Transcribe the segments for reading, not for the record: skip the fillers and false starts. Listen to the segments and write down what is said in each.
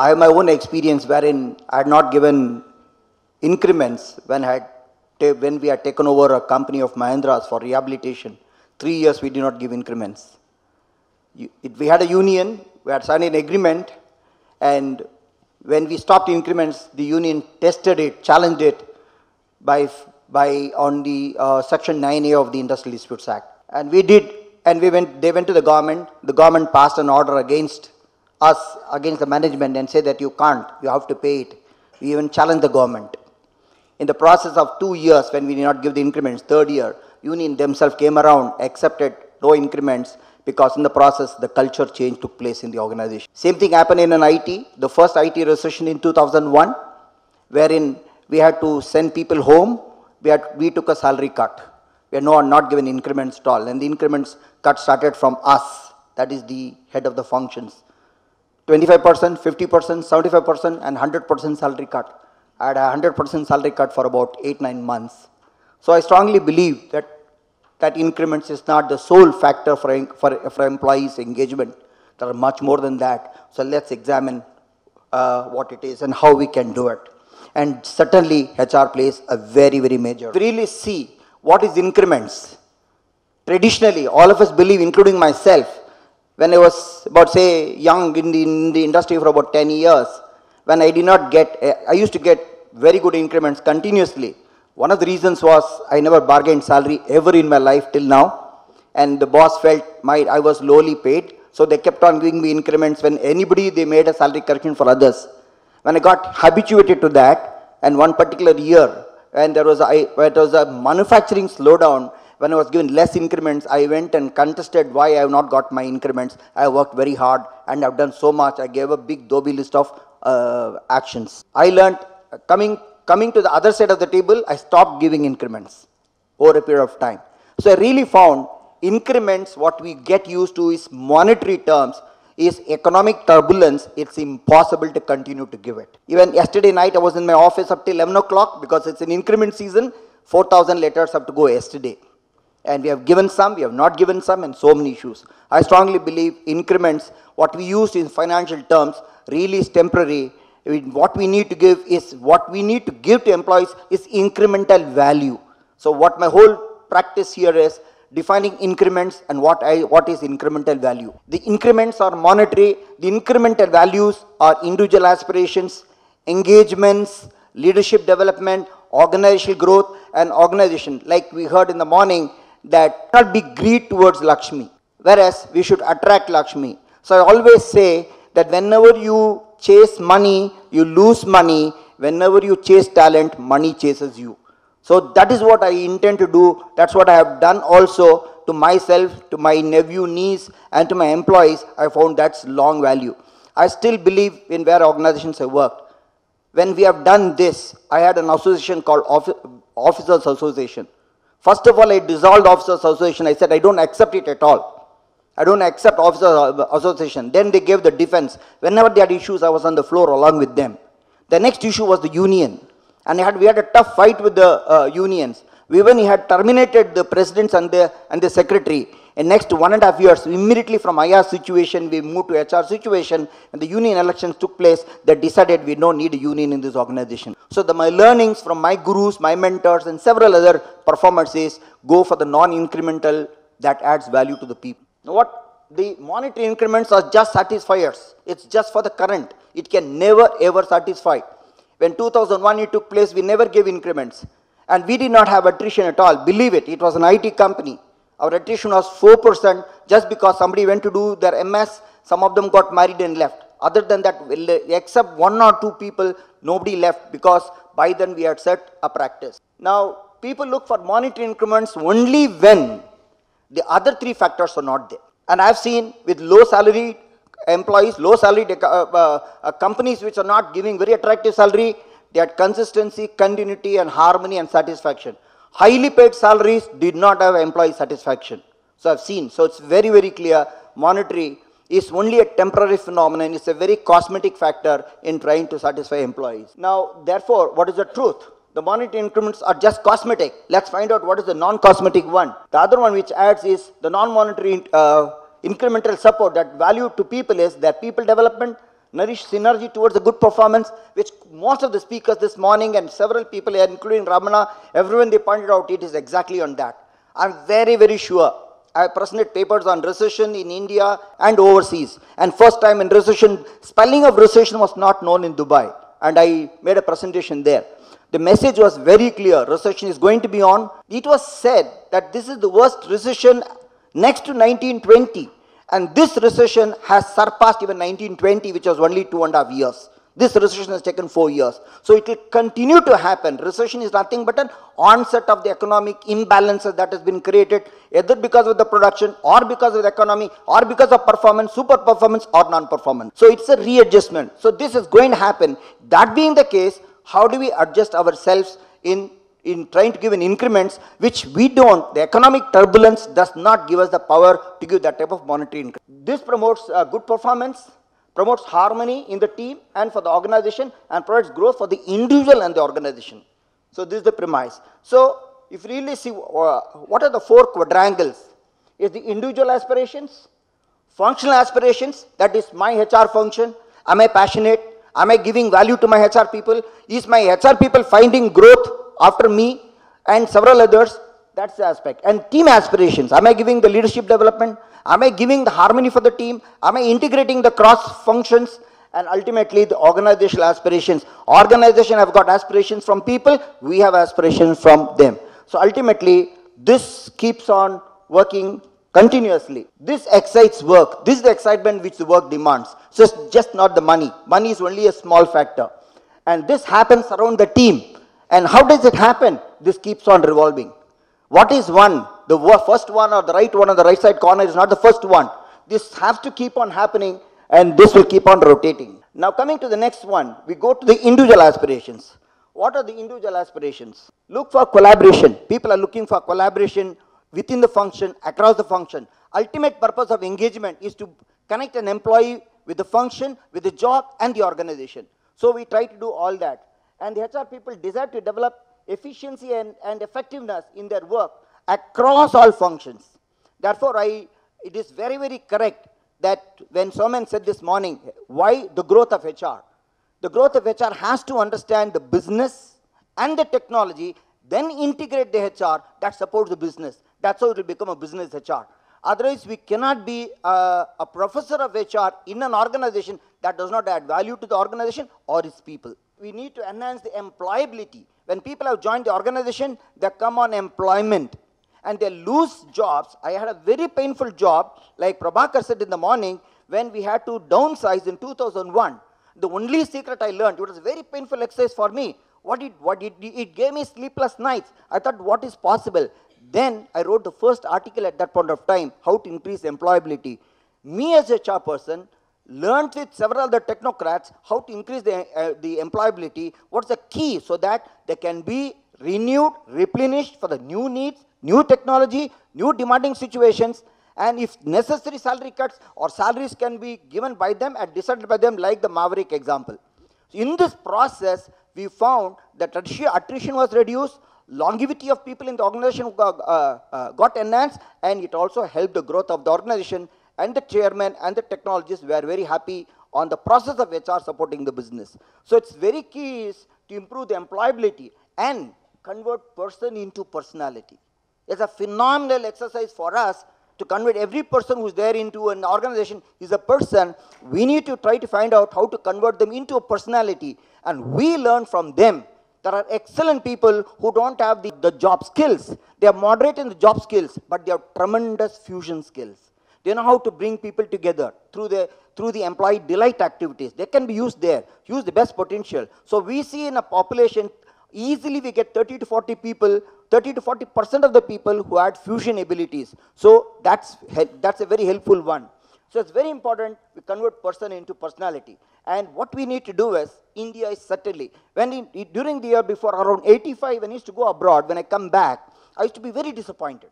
I have my own experience wherein I had not given increments when we had taken over a company of Mahindra's for rehabilitation. 3 years we did not give increments. We had a union, we had signed an agreement, and when we stopped increments, the union tested it, challenged it on the Section 9A of the Industrial Disputes Act. And we did, and they went to the government passed an order against us, against the management, and said that you can't, you have to pay it. We even challenged the government. In the process of 2 years, when we did not give the increments, third year, union themselves came around, accepted no increments, because in the process, the culture change took place in the organization. Same thing happened in an IT, the first IT recession in 2001, wherein we had to send people home, we took a salary cut. We are not given increments at all, and the increments cut started from us, that is the head of the functions. 25%, 50%, 75%, and 100% salary cut. I had a 100% salary cut for about 8-9 months. So I strongly believe that increments is not the sole factor for employees' engagement. There are much more than that. So let's examine what it is and how we can do it. And certainly HR plays a very, very major. We really see what is increments. Traditionally, all of us believe, including myself, when I was about, say, young in the industry for about 10 years, when I used to get very good increments continuously. One of the reasons was I never bargained salary ever in my life till now, and the boss felt I was lowly paid, so they kept on giving me increments when they made a salary correction for others. When I got habituated to that, and one particular year, when there was a manufacturing slowdown, when I was given less increments, I went and contested why I have not got my increments. I worked very hard and I've done so much. I gave a big dobby list of actions. I learned, coming to the other side of the table, I stopped giving increments over a period of time. So I really found increments, what we get used to is monetary terms, is economic turbulence. It's impossible to continue to give it. Even yesterday night, I was in my office up till 11 o'clock because it's an increment season. 4,000 letters have to go yesterday. And we have given some, we have not given some, and so many issues. I strongly believe increments, what we used in financial terms, really is temporary. What we need to give to employees is incremental value. So what my whole practice here is defining increments and what is incremental value. The increments are monetary, the incremental values are individual aspirations, engagements, leadership development, organizational growth, and organization. Like we heard in the morning, that not be greed towards Lakshmi, whereas we should attract Lakshmi. So I always say that whenever you chase money, you lose money. Whenever you chase talent, money chases you. So that is what I intend to do. That's what I have done also to myself, to my nephew, niece, and to my employees. I found that's long value. I still believe in where organizations have worked. When we have done this, I had an association called Officers Association. First of all, I dissolved Officers Association. I said, I don't accept it at all. I don't accept Officers Association. Then they gave the defense. Whenever they had issues, I was on the floor along with them. The next issue was the union. And we had a tough fight with the unions. We even had terminated the presidents and the secretary. In next 1.5 years, immediately from IR situation, we moved to HR situation, and the union elections took place. They decided we don't need a union in this organization. So my learnings from my gurus, my mentors, and several other performances go for the non-incremental that adds value to the people. Now what the monetary increments are just satisfiers. It's just for the current. It can never ever satisfy. When 2001 it took place, we never gave increments. And we did not have attrition at all. Believe it, it was an IT company. Our attrition was 4% just because somebody went to do their MS, some of them got married and left. Other than that, except 1 or 2 people, nobody left because by then we had set a practice. Now, people look for monetary increments only when the other 3 factors are not there. And I've seen with low salary employees, low salary companies which are not giving very attractive salary, they had consistency, continuity, and harmony and satisfaction. Highly paid salaries did not have employee satisfaction. So I've seen. So it's very, very clear. Monetary is only a temporary phenomenon. It's a very cosmetic factor in trying to satisfy employees. Now, therefore, what is the truth? The monetary increments are just cosmetic. Let's find out what is the non-cosmetic one. The other one which adds is the non-monetary incremental support, that value to people is that people development, nourish synergy towards a good performance, which most of the speakers this morning and several people, including Ramana, everyone they pointed out, it is exactly on that. I'm very, very sure. I presented papers on recession in India and overseas. And first time in recession, spelling of recession was not known in Dubai. And I made a presentation there. The message was very clear. Recession is going to be on. It was said that this is the worst recession next to 1920. And this recession has surpassed even 1920, which was only 2.5 years. This recession has taken 4 years. So it will continue to happen. Recession is nothing but an onset of the economic imbalances that has been created, either because of the production, or because of the economy, or because of performance, super performance, or non-performance. So it's a readjustment. So this is going to happen. That being the case, how do we adjust ourselves in trying to give an increments, which we don't? The economic turbulence does not give us the power to give that type of monetary increment. This promotes good performance, promotes harmony in the team and for the organization, and provides growth for the individual and the organization. So this is the premise. So if you really see what are the 4 quadrangles, is the individual aspirations, functional aspirations, that is my HR function. Am I passionate? Am I giving value to my HR people? Is my HR people finding growth after me? And several others. That's the aspect. And team aspirations. Am I giving the leadership development? Am I giving the harmony for the team? Am I integrating the cross functions? And ultimately the organizational aspirations. Organization have got aspirations from people. We have aspirations from them. So ultimately this keeps on working continuously. This excites work. This is the excitement which the work demands. So it's just not the money. Money is only a small factor. And this happens around the team. And how does it happen? This keeps on revolving. What is one? The first one or the right side corner is not the first one. This has to keep on happening, and this will keep on rotating. Now coming to the next one, we go to the individual aspirations. What are the individual aspirations? Look for collaboration. People are looking for collaboration within the function, across the function. Ultimate purpose of engagement is to connect an employee with the function, with the job and the organization. So we try to do all that. And the HR people desire to develop efficiency and effectiveness in their work across all functions. Therefore, it is very, very correct that when Soman said this morning, why the growth of HR? The growth of HR has to understand the business and the technology, then integrate the HR that supports the business. That's how it will become a business HR. Otherwise, we cannot be a professor of HR in an organization that does not add value to the organization or its people. We need to enhance the employability. When people have joined the organization, they come on employment and they lose jobs. I had a very painful job, like Prabhakar said in the morning, when we had to downsize in 2001. The only secret I learned, it was a very painful exercise for me. It gave me sleepless nights. I thought, what is possible? Then I wrote the first article at that point of time, how to increase employability. Me as a HR person learned with several other technocrats how to increase the employability. What's the key so that they can be renewed, replenished for the new needs, new technology, new demanding situations, and if necessary salary cuts or salaries can be given by them and decided by them, like the Maverick example. So in this process, we found that attrition was reduced, longevity of people in the organization got enhanced, and it also helped the growth of the organization, and the chairman and the technologists were very happy on the process of HR supporting the business. So it's very key is to improve the employability and convert person into personality. It's a phenomenal exercise for us to convert every person who's there into an organization is a person. We need to try to find out how to convert them into a personality, and we learn from them. There are excellent people who don't have the job skills. They are moderate in the job skills, but they have tremendous fusion skills. They know how to bring people together through the employee delight activities. They can be used there, use the best potential. So we see in a population, easily we get 30 to 40 people, 30 to 40% of the people who had fusion abilities. So that's a very helpful one. So it's very important we convert person into personality. And what we need to do is, India is certainly, during the year before, around 85, when I used to go abroad, when I come back, I used to be very disappointed.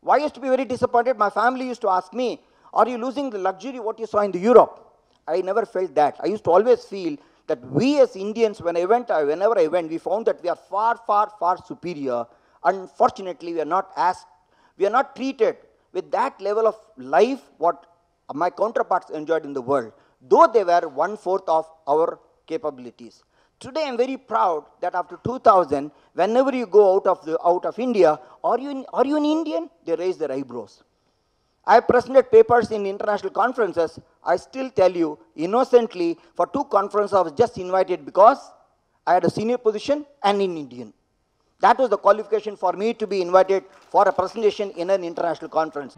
Why I used to be very disappointed? My family used to ask me, are you losing the luxury what you saw in the Europe? I never felt that. I used to always feel that we as Indians, whenever I went, we found that we are far, far, far superior. Unfortunately, we are not treated with that level of life what my counterparts enjoyed in the world, though they were one-fourth of our capabilities. Today, I'm very proud that after 2000, whenever you go out of India, are you an Indian? They raise their eyebrows. I presented papers in international conferences. I still tell you, innocently, for 2 conferences, I was just invited because I had a senior position and in Indian. That was the qualification for me to be invited for a presentation in an international conference.